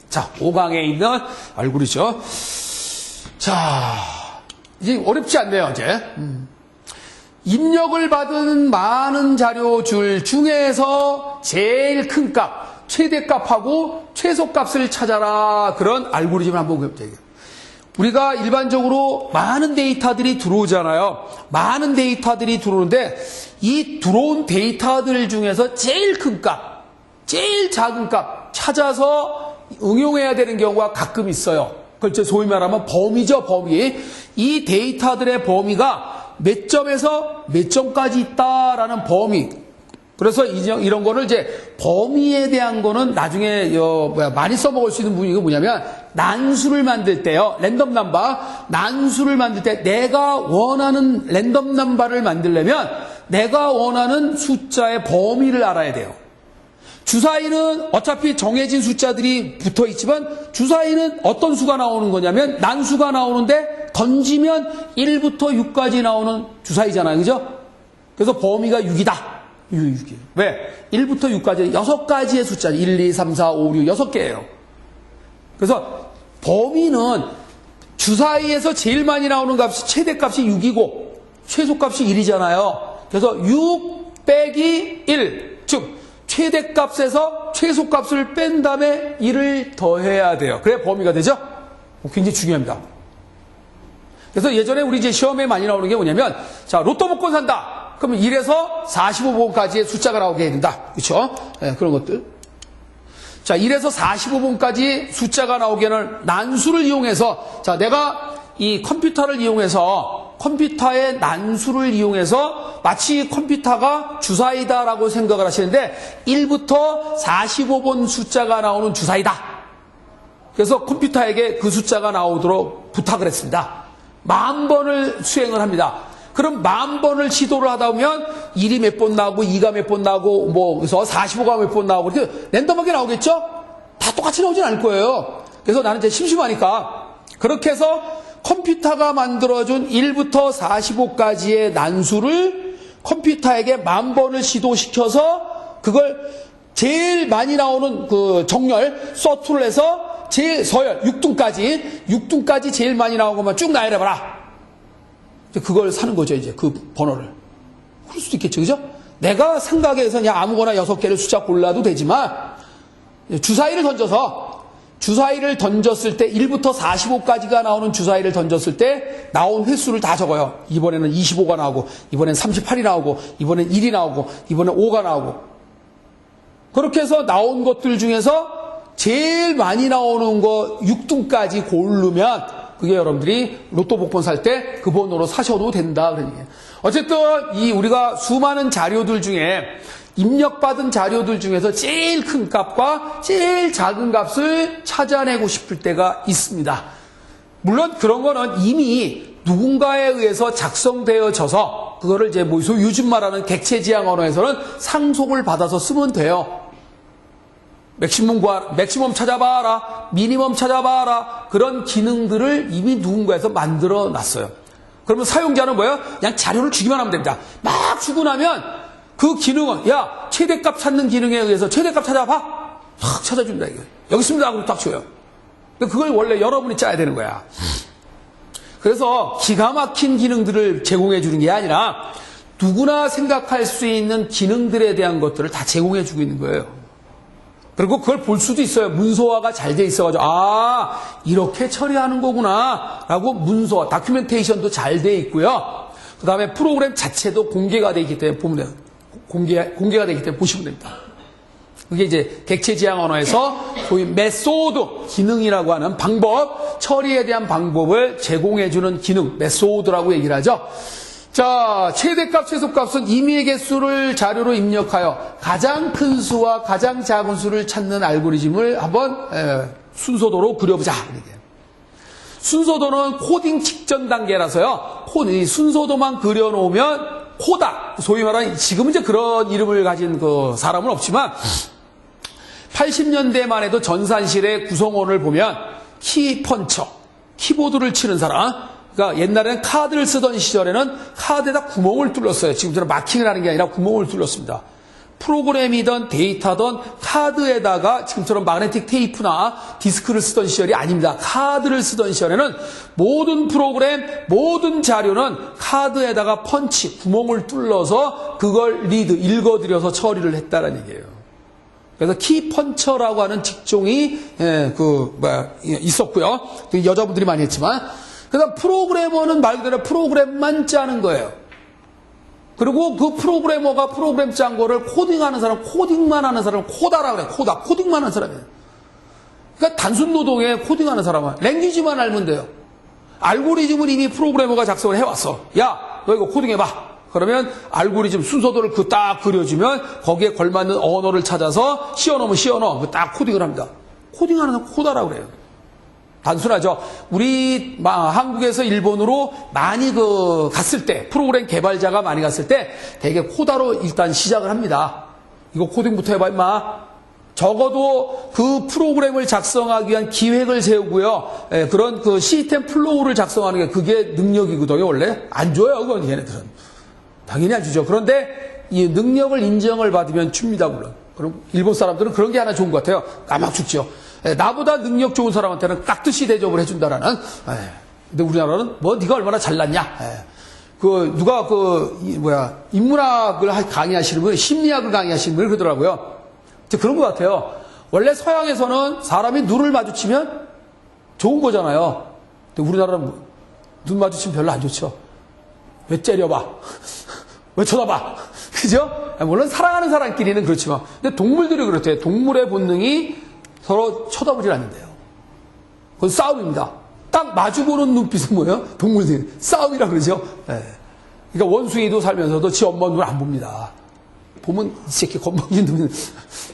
자, 5강에 있는 알고리즘. 자, 이제 어렵지 않네요, 이제. 입력을 받은 많은 자료줄 중에서 제일 큰 값, 최대값하고 최소값을 찾아라. 그런 알고리즘을 한번 해볼게요. 우리가 일반적으로 많은 데이터들이 들어오잖아요. 많은 데이터들이 들어오는데 이 들어온 데이터들 중에서 제일 큰 값, 제일 작은 값 찾아서 응용해야 되는 경우가 가끔 있어요. 그걸 소위 말하면 범위죠, 범위. 이 데이터들의 범위가 몇 점에서 몇 점까지 있다라는 범위. 그래서 이런 거를 이제 범위에 대한 거는 나중에 많이 써먹을 수 있는 분위기가 뭐냐면 난수를 만들 때요. 랜덤 넘버. 난수를 만들 때 내가 원하는 랜덤 넘버를 만들려면 내가 원하는 숫자의 범위를 알아야 돼요. 주사위는 어차피 정해진 숫자들이 붙어 있지만 주사위는 어떤 수가 나오는 거냐면 난수가 나오는데 던지면 1부터 6까지 나오는 주사위잖아요. 그죠? 그래서 범위가 6이다. 6이에요. 왜? 1부터 6까지 6가지의 숫자 1, 2, 3, 4, 5, 6 6개예요. 그래서 범위는 주사위에서 제일 많이 나오는 값이 최대값이 6이고 최소값이 1이잖아요. 그래서 6 빼기 1, 즉 최대값에서 최소값을 뺀 다음에 1을 더해야 돼요. 그래야 범위가 되죠? 굉장히 중요합니다. 그래서 예전에 우리 이제 시험에 많이 나오는 게 뭐냐면, 자, 로또 복권 산다. 그러면 1에서 45번까지의 숫자가 나오게 해야 된다. 그렇죠? 네, 그런 것들. 자, 1에서 45번까지 숫자가 나오게는 난수를 이용해서, 자, 내가 이 컴퓨터를 이용해서 컴퓨터의 난수를 이용해서 마치 컴퓨터가 주사위다라고 생각을 하시는데 1부터 45번 숫자가 나오는 주사위다. 그래서 컴퓨터에게 그 숫자가 나오도록 부탁을 했습니다. 10,000번을 수행을 합니다. 그럼 10,000번을 시도를 하다 보면 1이 몇 번 나오고 2가 몇 번 나오고 뭐 그래서 45가 몇 번 나오고 이렇게 랜덤하게 나오겠죠? 다 똑같이 나오진 않을 거예요. 그래서 나는 이제 심심하니까 그렇게 해서 컴퓨터가 만들어준 1부터 45까지의 난수를 컴퓨터에게 10,000번을 시도시켜서 그걸 제일 많이 나오는 그 정렬, 서투를 해서 제일 서열, 6등까지 제일 많이 나온 것만 쭉 나열해봐라. 그걸 사는 거죠, 이제 그 번호를. 그럴 수도 있겠죠, 그죠? 내가 생각해서 그냥 아무거나 6개를 숫자 골라도 되지만 주사위를 던졌을 때 1부터 45까지가 나오는 주사위를 던졌을 때 나온 횟수를 다 적어요. 이번에는 25가 나오고 이번엔 38이 나오고 이번엔 1이 나오고 이번엔 5가 나오고 그렇게 해서 나온 것들 중에서 제일 많이 나오는 거 6등까지 고르면 그게 여러분들이 로또 복권 살 때 그 번호로 사셔도 된다 그런 얘기예요. 어쨌든 이 우리가 수많은 자료들 중에 입력받은 자료들 중에서 제일 큰 값과 제일 작은 값을 찾아내고 싶을 때가 있습니다. 물론 그런 거는 이미 누군가에 의해서 작성되어져서 그거를 이제 뭐 요즘 말하는 객체지향 언어에서는 상속을 받아서 쓰면 돼요. 맥시멈 찾아봐라, 미니멈 찾아봐라 그런 기능들을 이미 누군가에서 만들어 놨어요. 그러면 사용자는 뭐예요? 그냥 자료를 주기만 하면 됩니다. 막 주고 나면 그 기능은 야 최대값 찾는 기능에 의해서 최대값 찾아봐 탁 찾아준다 이거 여기 있습니다 하고 딱 줘요. 그걸 원래 여러분이 짜야 되는 거야. 그래서 기가 막힌 기능들을 제공해 주는 게 아니라 누구나 생각할 수 있는 기능들에 대한 것들을 다 제공해 주고 있는 거예요. 그리고 그걸 볼 수도 있어요. 문서화가 잘 돼 있어가지고 아 이렇게 처리하는 거구나 라고 문서화 다큐멘테이션도 잘 돼 있고요. 그 다음에 프로그램 자체도 공개가 돼 있기 때문에 보면 돼요. 공개가 되기 때문에 보시면 됩니다. 그게 이제 객체지향 언어에서 소위 메소드 기능이라고 하는 방법, 처리에 대한 방법을 제공해주는 기능, 메소드라고 얘기를 하죠. 자, 최대값, 최소값은 임의의 개수를 자료로 입력하여 가장 큰 수와 가장 작은 수를 찾는 알고리즘을 한번 순서도로 그려보자. 순서도는 코딩 직전 단계라서요. 이 순서도만 그려놓으면 코다. 소위 말하는 지금은 이제 그런 이름을 가진 그 사람은 없지만 80년대만 해도 전산실의 구성원을 보면 키펀처, 키보드를 치는 사람. 그러니까 옛날에는 카드를 쓰던 시절에는 카드에다 구멍을 뚫었어요. 지금처럼 마킹을 하는 게 아니라 구멍을 뚫었습니다. 프로그램이든 데이터든 카드에다가 지금처럼 마그네틱 테이프나 디스크를 쓰던 시절이 아닙니다. 카드를 쓰던 시절에는 모든 프로그램, 모든 자료는 카드에다가 펀치, 구멍을 뚫러서 그걸 읽어드려서 처리를 했다는 얘기예요. 그래서 키펀처라고 하는 직종이 있었고요. 여자분들이 많이 했지만, 그다음 프로그래머는 말 그대로 프로그램만 짜는 거예요. 그리고 그 프로그래머가 프로그램 짠 거를 코딩하는 사람, 코딩만 하는 사람을 코다라고 그래요. 코딩만 하는 사람이에요. 그러니까 단순 노동에 코딩하는 사람은 랭귀지만 알면 돼요. 알고리즘은 이미 프로그래머가 작성을 해왔어. 야, 너 이거 코딩해봐. 그러면 알고리즘 순서도를 딱 그려주면 거기에 걸맞는 언어를 찾아서 씌워넣으면 씌워넣어. 딱 코딩을 합니다. 코딩하는 사람 코다라고 그래요. 단순하죠. 우리 한국에서 일본으로 많이 갔을 때, 프로그램 개발자가 많이 갔을 때 되게 코다로 일단 시작을 합니다. 이거 코딩부터 해봐 임마. 적어도 그 프로그램을 작성하기 위한 기획을 세우고요. 그런 그 시스템 플로우를 작성하는 게 그게 능력이거든요. 원래 안 줘요. 그건 얘네들은. 당연히 안 주죠. 그런데 이 능력을 인정을 받으면 줍니다. 물론. 그럼 일본 사람들은 그런 게 하나 좋은 것 같아요. 까막 죽죠. 나보다 능력 좋은 사람한테는 깍듯이 대접을 해준다라는. 근데 우리나라는 뭐 네가 얼마나 잘났냐. 누가 인문학을 강의하시는 분, 심리학을 강의하시는 분이 그러더라고요. 그런 것 같아요. 원래 서양에서는 사람이 눈을 마주치면 좋은 거잖아요. 근데 우리나라는 눈 마주치면 별로 안 좋죠. 왜 째려봐? 왜 쳐다봐? 그죠? 물론 사랑하는 사람끼리는 그렇지만, 근데 동물들이 그렇대요. 동물의 본능이 서로 쳐다보질 않는데요. 그건 싸움입니다. 딱 마주보는 눈빛은 뭐예요? 동물들이 싸움이라 그러죠. 그러니까 원숭이도 살면서도 지 엄마 눈을 안 봅니다. 보면 이 새끼 건방진 눈을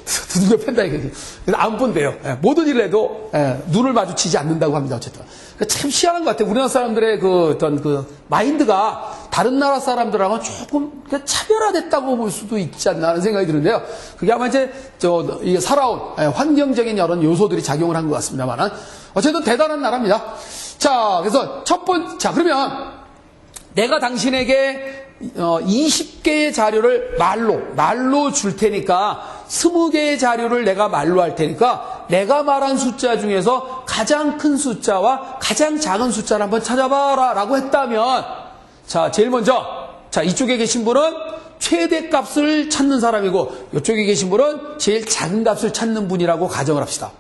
두들겨 팬다 이거지. 그래서 안 본대요. 모든 일을 해도 눈을 마주치지 않는다고 합니다. 어쨌든 참 희한한 것 같아요. 우리나라 사람들의 어떤 마인드가 다른 나라 사람들하고는 조금 차별화됐다고 볼 수도 있지 않나 하는 생각이 드는데요. 그게 아마 이제 이게 살아온 환경적인 여러 요소들이 작용을 한 것 같습니다만은 어쨌든 대단한 나라입니다. 자, 그래서 그러면 내가 당신에게 20개의 자료를 말로 줄 테니까 20개의 자료를 내가 말로 할 테니까 내가 말한 숫자 중에서 가장 큰 숫자와 가장 작은 숫자를 한번 찾아봐라 라고 했다면, 자, 제일 먼저, 자, 이쪽에 계신 분은 최대값을 찾는 사람이고 이쪽에 계신 분은 제일 작은 값을 찾는 분이라고 가정을 합시다.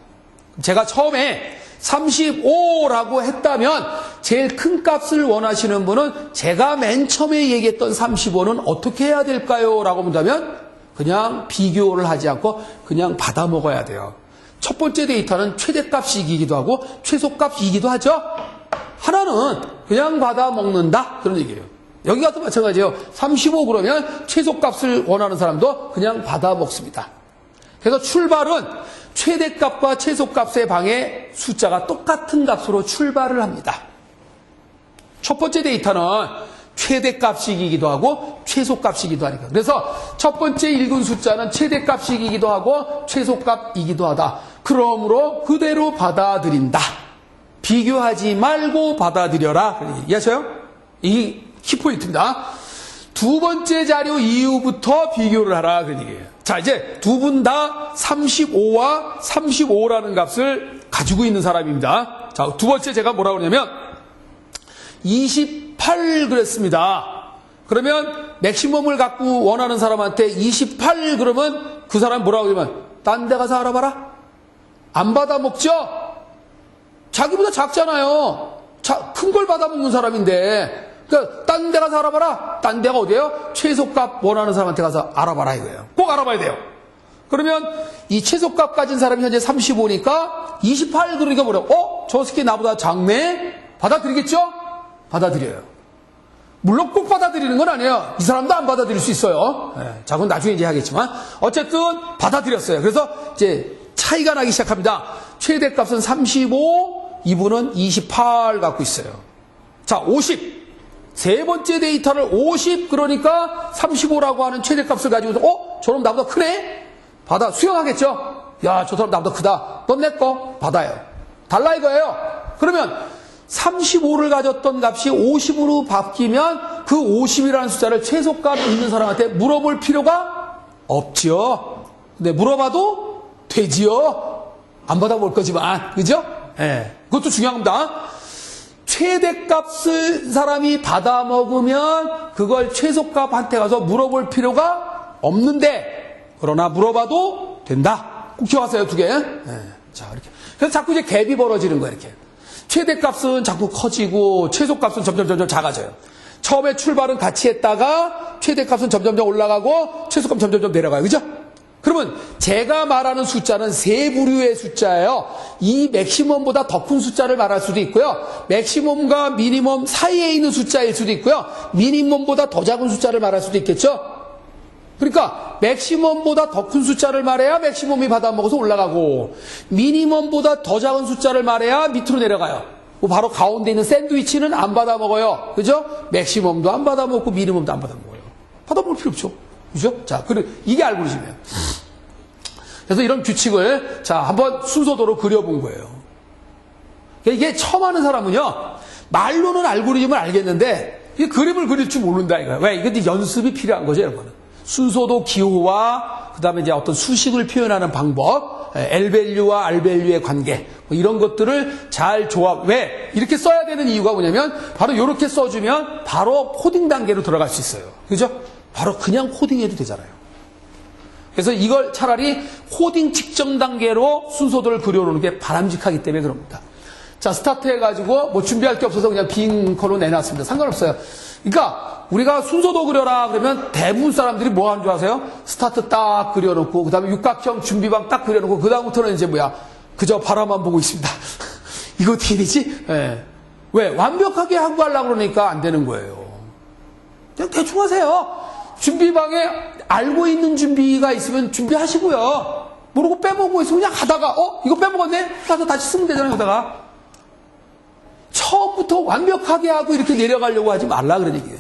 제가 처음에 35라고 했다면 제일 큰 값을 원하시는 분은 제가 맨 처음에 얘기했던 35는 어떻게 해야 될까요? 라고 본다면 그냥 비교를 하지 않고 그냥 받아 먹어야 돼요. 첫 번째 데이터는 최대값이기도 하고 최소값이기도 하죠. 하나는 그냥 받아 먹는다 그런 얘기예요. 여기가 또 마찬가지예요. 35 그러면 최소값을 원하는 사람도 그냥 받아 먹습니다. 그래서 출발은 최대값과 최소값의 방에 숫자가 똑같은 값으로 출발을 합니다. 첫 번째 데이터는 최대값이기도 하고 최소값이기도 하니까. 그래서 첫 번째 읽은 숫자는 최대값이기도 하고 최소값이기도 하다. 그러므로 그대로 받아들인다. 비교하지 말고 받아들여라. 이해하셔요? 이 키포인트입니다. 두 번째 자료 이후부터 비교를 하라. 그런 얘기예요. 자, 이제 두 분 다 35와 35라는 값을 가지고 있는 사람입니다. 자, 두 번째 제가 뭐라고 그러냐면 28 그랬습니다. 그러면 맥시멈을 갖고 원하는 사람한테 28 그러면 그 사람 뭐라고 그러면 딴 데 가서 알아봐라. 안 받아먹죠? 자기보다 작잖아요. 큰 걸 받아먹는 사람인데 그러니까 딴 데 가서 알아봐라. 딴 데가 어디예요? 최소값 원하는 사람한테 가서 알아봐라 이거예요. 꼭 알아봐야 돼요. 그러면 이 최소값 가진 사람이 현재 35니까 28 그러니까 뭐래요? 저 새끼 나보다 작네? 받아들이겠죠? 받아들여요. 물론 꼭 받아들이는 건 아니에요. 이 사람도 안 받아들일 수 있어요. 자, 그건 나중에 이제 하겠지만 어쨌든 받아들였어요. 그래서 이제 차이가 나기 시작합니다. 최대값은 35, 이분은 28 갖고 있어요. 자, 50. 세 번째 데이터를 50 그러니까 35라고 하는 최대값을 가지고서 저놈 나보다 크네? 받아 수용하겠죠? 야, 저 사람 나보다 크다. 넌 내 거 받아요. 달라 이거예요. 그러면 35를 가졌던 값이 50으로 바뀌면 그 50이라는 숫자를 최소값 있는 사람한테 물어볼 필요가 없지요. 근데 물어봐도 되지요. 안 받아볼 거지만, 그죠? 예. 그것도 중요한 겁니다. 최대값을 사람이 받아 먹으면 그걸 최소값한테 가서 물어볼 필요가 없는데, 그러나 물어봐도 된다. 꼭 기억하세요, 두 개. 예. 자, 이렇게. 그래서 자꾸 이제 갭이 벌어지는 거예요, 이렇게. 최대값은 자꾸 커지고, 최소값은 점점 작아져요. 처음에 출발은 같이 했다가, 최대값은 점점 올라가고, 최소값은 점점 내려가요. 그죠? 그러면 제가 말하는 숫자는 세 부류의 숫자예요. 이 맥시멈보다 더 큰 숫자를 말할 수도 있고요. 맥시멈과 미니멈 사이에 있는 숫자일 수도 있고요. 미니멈보다 더 작은 숫자를 말할 수도 있겠죠. 그러니까 맥시멈보다 더 큰 숫자를 말해야 맥시멈이 받아먹어서 올라가고, 미니멈보다 더 작은 숫자를 말해야 밑으로 내려가요. 바로 가운데 있는 샌드위치는 안 받아먹어요. 그죠? 맥시멈도 안 받아먹고 미니멈도 안 받아먹어요. 받아먹을 필요 없죠. 그죠? 자, 이게 알고리즘이에요. 그래서 이런 규칙을, 자, 한번 순서대로 그려본 거예요. 이게 처음 하는 사람은요, 말로는 알고리즘을 알겠는데, 이 그림을 그릴 줄 모른다, 이거예요. 왜? 이게 연습이 필요한 거죠, 여러분. 순서도 기호와, 그 다음에 이제 어떤 수식을 표현하는 방법, L밸류와 R밸류의 관계, 뭐 이런 것들을 잘 조합, 왜? 이렇게 써야 되는 이유가 뭐냐면, 바로 이렇게 써주면, 바로 코딩 단계로 들어갈 수 있어요. 그죠? 바로 그냥 코딩해도 되잖아요. 그래서 이걸 차라리 코딩 직전 단계로 순서들을 그려놓는 게 바람직하기 때문에 그럽니다. 자, 스타트 해가지고 뭐 준비할 게 없어서 그냥 빈 컬로 내놨습니다. 상관없어요. 그러니까 우리가 순서도 그려라 그러면 대부분 사람들이 뭐 하는 줄 아세요? 스타트 딱 그려놓고 그 다음에 육각형 준비방 딱 그려놓고 그 다음부터는 이제 뭐야? 그저 바라만 보고 있습니다. 이거 어떻게 되지? 네. 왜? 완벽하게 하고 가려고 그러니까 안 되는 거예요. 그냥 대충 하세요. 준비방에 알고 있는 준비가 있으면 준비하시고요. 모르고 빼먹고 있으면 그냥 하다가 이거 빼먹었네? 가서 다시 쓰면 되잖아요. 여기다가. 처음부터 완벽하게 하고 이렇게 내려가려고 하지 말라 그런 얘기예요.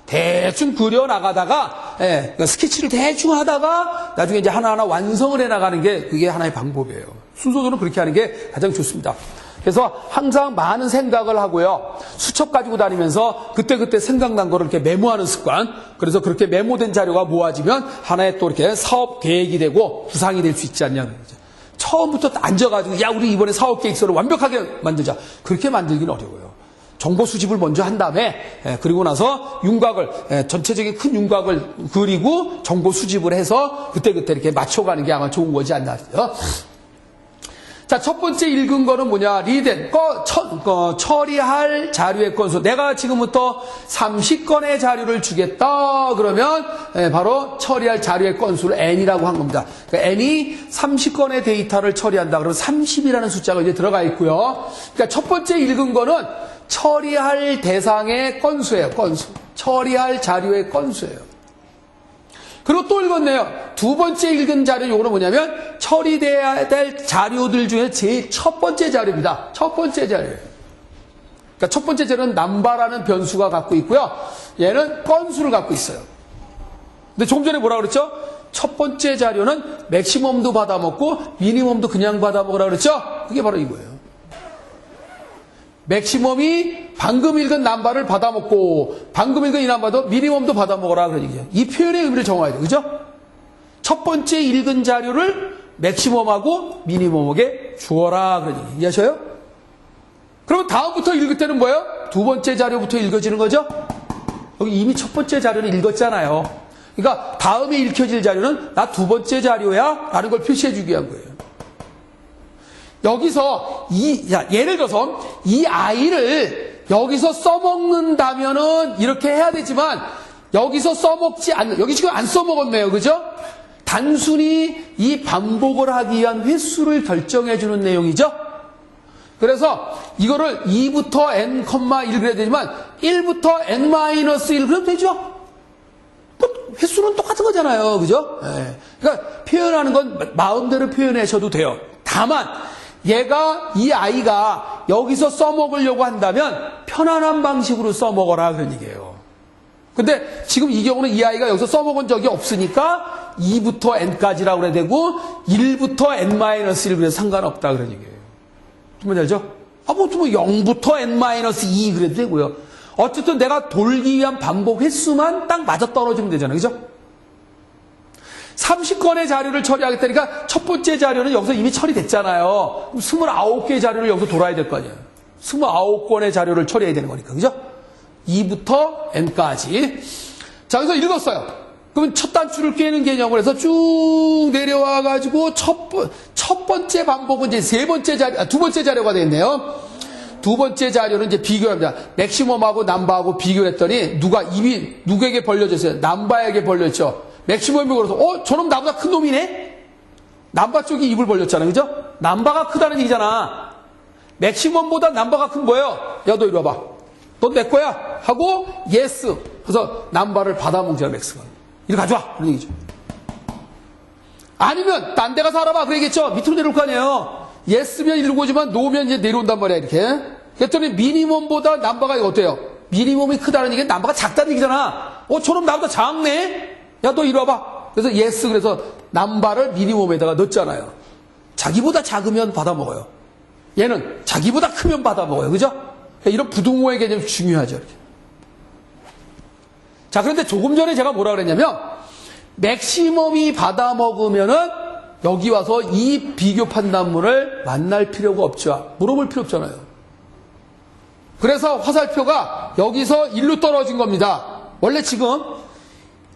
대충 그려나가다가 그러니까 스케치를 대충 하다가 나중에 이제 하나하나 완성을 해나가는 게 그게 하나의 방법이에요. 순서대로 그렇게 하는 게 가장 좋습니다. 그래서 항상 많은 생각을 하고요. 수첩 가지고 다니면서 그때그때 생각난 거를 이렇게 메모하는 습관. 그래서 그렇게 메모된 자료가 모아지면 하나의 또 이렇게 사업 계획이 되고 구상이 될 수 있지 않냐는 거죠. 처음부터 앉아가지고 야 우리 이번에 사업 계획서를 완벽하게 만들자. 그렇게 만들기는 어려워요. 정보 수집을 먼저 한 다음에 그리고 나서 윤곽을 전체적인 큰 윤곽을 그리고 정보 수집을 해서 그때그때 이렇게 맞춰가는 게 아마 좋은 거지 않나. 자, 첫 번째 읽은 거는 뭐냐? 리덴, 처리할 자료의 건수. 내가 지금부터 30건의 자료를 주겠다. 그러면, 바로 처리할 자료의 건수를 n이라고 한 겁니다. 그러니까 n이 30건의 데이터를 처리한다. 그러면 30이라는 숫자가 이제 들어가 있고요. 그러니까 첫 번째 읽은 거는 처리할 대상의 건수예요. 건수. 처리할 자료의 건수예요. 그리고 또 읽었네요. 두 번째 읽은 자료, 요거는 뭐냐면, 처리돼야 될 자료들 중에 제일 첫 번째 자료입니다. 첫 번째 자료예요. 그러니까 첫 번째 자료는 남바라는 변수가 갖고 있고요. 얘는 건수를 갖고 있어요. 근데 조금 전에 뭐라 그랬죠? 첫 번째 자료는 맥시멈도 받아먹고, 미니멈도 그냥 받아먹으라 그랬죠? 그게 바로 이거예요. 맥시멈이 방금 읽은 남바를 받아먹고 방금 읽은 이 남바도 미니멈도 받아먹어라 그런 얘기죠. 이 표현의 의미를 정해야 돼요. 그죠? 첫 번째 읽은 자료를 맥시멈하고 미니멈에게 주어라 그런 얘기. 이해하셔요? 그러면 다음부터 읽을 때는 뭐예요? 두 번째 자료부터 읽어지는 거죠? 여기 이미 첫 번째 자료는 읽었잖아요. 그러니까 다음에 읽혀질 자료는 나 두 번째 자료야 라는 걸 표시해 주기 위한 거예요. 여기서 예를 들어서 이 아이를 여기서 써먹는다면은 이렇게 해야 되지만 여기서 써먹지 않는, 여기 지금 안 써먹었네요. 그죠? 단순히 이 반복을 하기 위한 횟수를 결정해 주는 내용이죠. 그래서 이거를 2부터 n,1 그래야 되지만 1부터 n-1 그래도 되죠? 횟수는 똑같은 거잖아요. 그죠? 네. 그러니까 표현하는 건 마음대로 표현하셔도 돼요. 다만 이 아이가 여기서 써먹으려고 한다면 편안한 방식으로 써먹어라 그런 얘기예요. 근데 지금 이 경우는 이 아이가 여기서 써먹은 적이 없으니까 2부터 n까지라고 그래야 되고 1부터 n-1 그래도 상관없다 그런 얘기예요. 정말 알죠? 뭐 0부터 n-2 그래도 되고요. 어쨌든 내가 돌기 위한 반복 횟수만 딱 맞아 떨어지면 되잖아요. 그죠? 30건의 자료를 처리하겠다니까 첫 번째 자료는 여기서 이미 처리됐잖아요. 그럼 29개의 자료를 여기서 돌아야 될 거 아니에요. 29건의 자료를 처리해야 되는 거니까. 그죠? 2부터 n까지. 자, 그래서 읽었어요. 그러면 첫 단추를 꿰는 개념을 해서 쭉 내려와가지고 첫 번째 반복은 이제 두 번째 자료가 되겠네요. 두 번째 자료는 이제 비교합니다. 맥시멈하고 남바하고 비교를 했더니 입이 누구에게 벌려졌어요? 남바에게 벌렸죠. 맥시멈이 그래서 저놈 나보다 큰 놈이네? 남바 쪽이 입을 벌렸잖아요. 그죠? 남바가 크다는 얘기잖아. 맥시멈보다 남바가 큰 거예요. 야, 너 이리 와봐. 너 내 거야? 하고 예스. 그래서 남바를 받아먹자 맥스가. 이리 가져와. 그런 얘기죠. 아니면 딴 데 가서 알아봐. 그러겠죠. 밑으로 내려올 거 아니에요. 예스면 이리로 오지만 노면 이제 내려온단 말이야. 이렇게. 그랬더니 미니멈보다 남바가 어때요? 미니멈이 크다는 얘기는 남바가 작다는 얘기잖아. 저놈 나보다 작네? 야, 너 이리 와봐. 그래서 예스. 그래서 남바를 미니멈에다가 넣었잖아요. 자기보다 작으면 받아먹어요. 얘는 자기보다 크면 받아먹어요. 그죠? 이런 부등호의 개념이 중요하죠. 이렇게. 자, 그런데 조금 전에 제가 뭐라 그랬냐면, 맥시멈이 받아먹으면은 여기 와서 이 비교 판단문을 만날 필요가 없죠. 물어볼 필요 없잖아요. 그래서 화살표가 여기서 1로 떨어진 겁니다. 원래 지금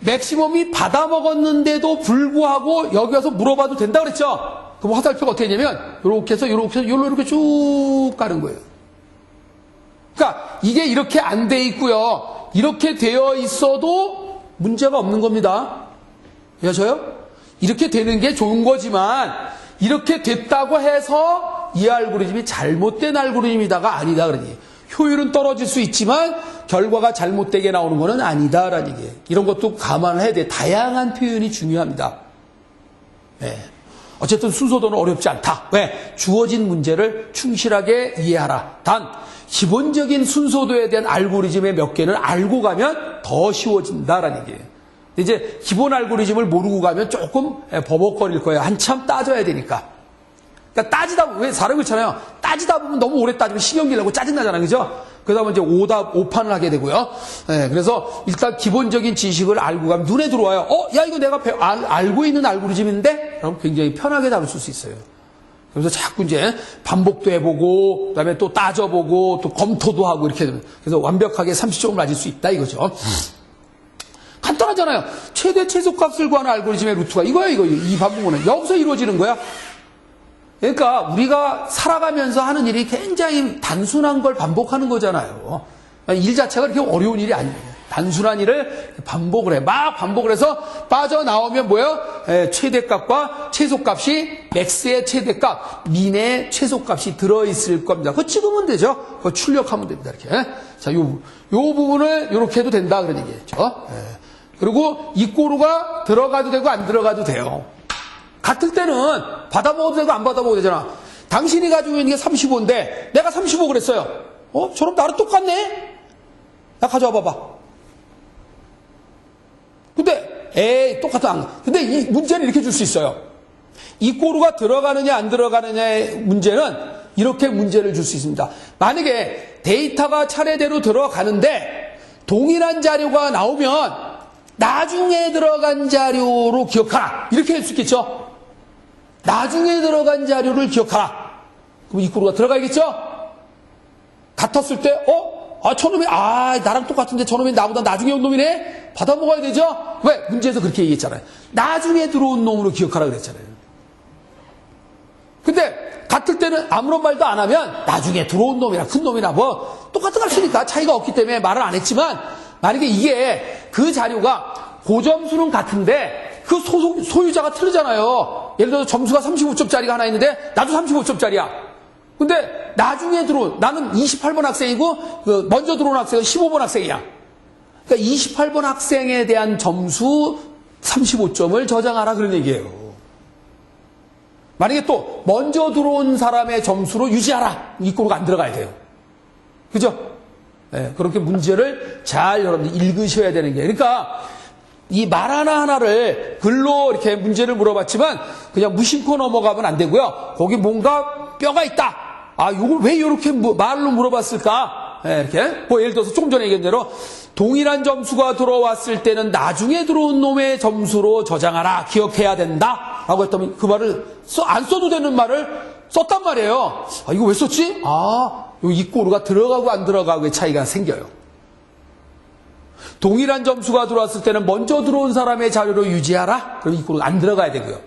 맥시멈이 받아먹었는데도 불구하고 여기 와서 물어봐도 된다 그랬죠? 그럼 화살표가 어떻게 되냐면, 요렇게 해서 요렇게 쭉 가는 거예요. 그러니까 이게 이렇게 안 돼 있고요. 이렇게 되어 있어도 문제가 없는 겁니다. 여셔요? 이렇게 되는 게 좋은 거지만 이렇게 됐다고 해서 이 알고리즘이 잘못된 알고리즘이다가 아니다 그러니 효율은 떨어질 수 있지만 결과가 잘못되게 나오는 거는 아니다라는 얘기예요. 이런 것도 감안을 해야 돼. 다양한 표현이 중요합니다. 네. 어쨌든 순서도는 어렵지 않다. 왜? 주어진 문제를 충실하게 이해하라. 단 기본적인 순서도에 대한 알고리즘의 몇 개는 알고 가면 더 쉬워진다라는 얘기예요. 이제 기본 알고리즘을 모르고 가면 조금 버벅거릴 거예요. 한참 따져야 되니까. 그러니까 따지다 보면, 왜 사람이 그렇잖아요. 따지다 보면 너무 오래 따지면 신경질 나고 짜증나잖아요. 그죠? 그러다 보면 이제 오판을 하게 되고요. 네, 그래서 일단 기본적인 지식을 알고 가면 눈에 들어와요. 야, 이거 내가 알고 있는 알고리즘인데? 그럼 굉장히 편하게 다룰 수 있어요. 그래서 자꾸 이제 반복도 해보고, 그 다음에 또 따져보고, 또 검토도 하고 이렇게 되면. 그래서 완벽하게 30점을 맞을 수 있다 이거죠. 간단하잖아요. 최대 최소값을 구하는 알고리즘의 루트가 이거예요, 이 반복문은. 여기서 이루어지는 거야. 그러니까 우리가 살아가면서 하는 일이 굉장히 단순한 걸 반복하는 거잖아요. 일 자체가 그렇게 어려운 일이 아니에요. 단순한 일을 반복을 해. 막 반복을 해서 빠져나오면 뭐예요? 최대값과 최소값이 맥스의 최대값, 민의 최소값이 들어있을 겁니다. 그거 찍으면 되죠. 그거 출력하면 됩니다. 이렇게. 자, 요 부분을 이렇게 해도 된다. 그런 얘기겠죠. 그리고 이 꼬루가 들어가도 되고 안 들어가도 돼요. 같을 때는 받아먹어도 되고 안 받아먹어도 되잖아. 당신이 가지고 있는 게 35인데 내가 35 그랬어요. 저럼 나랑 똑같네? 나 가져와 봐봐. 근데 똑같아. 근데 이 문제는 이렇게 줄 수 있어요. 이 꼬루가 들어가느냐 안 들어가느냐의 문제는 이렇게 문제를 줄 수 있습니다. 만약에 데이터가 차례대로 들어가는데 동일한 자료가 나오면 나중에 들어간 자료로 기억하라. 이렇게 할 수 있겠죠? 나중에 들어간 자료를 기억하라. 그럼 이 꼬루가 들어가야겠죠? 같았을 때, 저놈이, 나랑 똑같은데 저놈이 나보다 나중에 온 놈이네? 받아먹어야 되죠? 왜? 문제에서 그렇게 얘기했잖아요. 나중에 들어온 놈으로 기억하라 그랬잖아요. 근데, 같을 때는 아무런 말도 안 하면, 나중에 들어온 놈이나 큰 놈이나 똑같은 값이니까 차이가 없기 때문에 말을 안 했지만, 만약에 이게 그 자료가 고점수는 같은데, 그 소유자가 틀리잖아요. 예를 들어서 점수가 35점짜리가 하나 있는데, 나도 35점짜리야. 근데 나중에 나는 28번 학생이고 먼저 들어온 학생은 15번 학생이야. 그러니까 28번 학생에 대한 점수 35점을 저장하라 그런 얘기예요. 만약에 또 먼저 들어온 사람의 점수로 유지하라. 이 꼬루가 안 들어가야 돼요. 그죠? 네, 그렇게 문제를 잘 여러분들 읽으셔야 되는 게. 그러니까 이 말 하나하나를 글로 이렇게 문제를 물어봤지만 그냥 무심코 넘어가면 안 되고요. 거기 뭔가 뼈가 있다. 요걸 왜 이렇게 말로 물어봤을까? 네, 이렇게. 예를 들어서 조금 전에 얘기한 대로 동일한 점수가 들어왔을 때는 나중에 들어온 놈의 점수로 저장하라. 기억해야 된다. 라고 했더니 그 말을 안 써도 되는 말을 썼단 말이에요. 아, 이거 왜 썼지? 이 꼬루가 들어가고 안 들어가고의 차이가 생겨요. 동일한 점수가 들어왔을 때는 먼저 들어온 사람의 자료로 유지하라. 그럼 이 꼬루가 안 들어가야 되고요.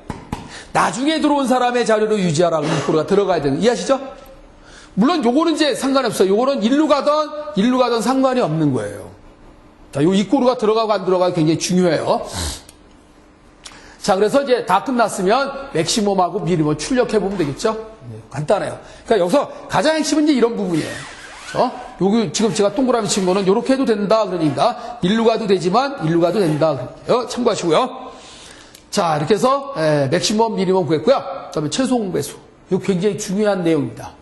나중에 들어온 사람의 자료로 유지하라. 그럼 이 꼬루가 들어가야 되는. 이해하시죠? 물론 요거는 이제 상관이 없어요. 요거는 일로 가던 상관이 없는 거예요. 자, 요 이 꼬루가 들어가고 안 들어가고 굉장히 중요해요. 자, 그래서 이제 다 끝났으면 맥시멈하고 미니멈 출력해보면 되겠죠? 간단해요. 그러니까 여기서 가장 핵심은 이제 이런 부분이에요. 여기 지금 제가 동그라미 친 거는 이렇게 해도 된다. 그러니까 일로 가도 되지만 일로 가도 된다. 참고하시고요. 자, 이렇게 해서 맥시멈, 미니멈 구했고요. 그 다음에 최소 공배수. 이거 굉장히 중요한 내용입니다.